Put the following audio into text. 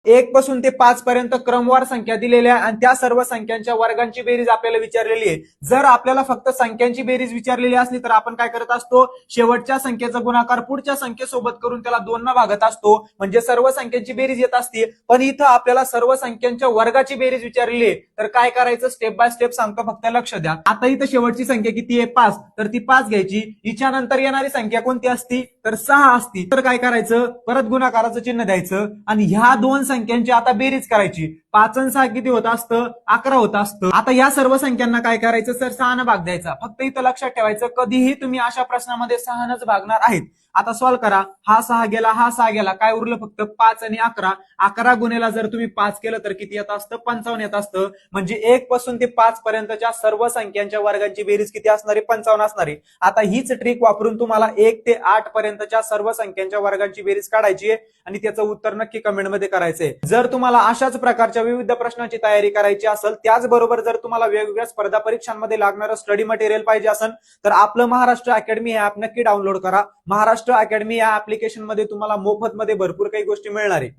1 पासून ते 5 पर्यंत क्रमवार संख्या दिलेल्या आणि त्या सर्व संख्यांच्या वर्गांची बेरीज आपल्याला विचारलेली आहे। जर आपल्याला फक्त संख्यांची बेरीज विचारलेली असली तर आपण काय करत असतो, शेवटच्या संख्येचा गुणाकार पुढच्या संख्येसोबत करून त्याला 2 ने भागत असतो, म्हणजे सर्व संख्यांची बेरीज येत असते। पण इथं आपल्याला सर्व संख्यांच्या वर्गाची बेरीज विचारलेली आहे, तर काय करायचं स्टेप बाय स्टेप सांगतो, फक्त लक्ष द्या। आता इथं शेवटची संख्या किती आहे 5, तर ती 5 घ्यायची। हिच्या नंतर येणारी संख्या कोणती असती, तर 6 असती। तर काय करायचं, परत गुणाकाराचं चिन्ह द्यायचं आणि ह्या दोन संख्यांची आता बेरीज करायची। 5 आणि 6 किती होत असतं, 11 होत असतं। आता या सर्व संख्यांना काय करायचं सर, 6 ने भाग द्यायचा। फक्त इथं लक्षात ठेवायचं, कधीही तुम्ही अशा प्रश्नामध्ये 6 नेच भागणार आहेत। आता सॉल्व्ह करा, हा 6 गेला, हा 6 गेला, काय उरलं फक्त 5 आणि 11। 11 गुणेला जर तुम्ही 5 केलं तर किती येत असतं, 55 येत असतं। म्हणजे 1 पासून ते 5 पर्यंतच्या सर्व संख्यांच्या वर्गांची बेरीज किती असणार आहे, 55 असणार आहे। आता हीच ट्रिक वापरून तुम्हाला 1 ते 8 पर्यंतच्या सर्व संख्यांच्या वर्गांची बेरीज काढायची आहे आणि त्याचं उत्तर नक्की कमेंटमध्ये करायचंय। जर तुम्हाला अशाच प्रकारच्या विविध प्रश्नांची तयारी करायची असेल, त्याचबरोबर जर तुम्हाला वेगवेगळ्या स्पर्धा परीक्षांमध्ये लागणारं स्टडी मटेरियल पाहिजे असेल, तर आपलं महाराष्ट्र अकॅडमी हे ऍप नक्की डाउनलोड करा। महाराष्ट्र अकॅडमी या ऍप्लिकेशन मध्ये तुम्हाला मोफत मध्ये भरपूर काही गोष्टी मिळणार आहे।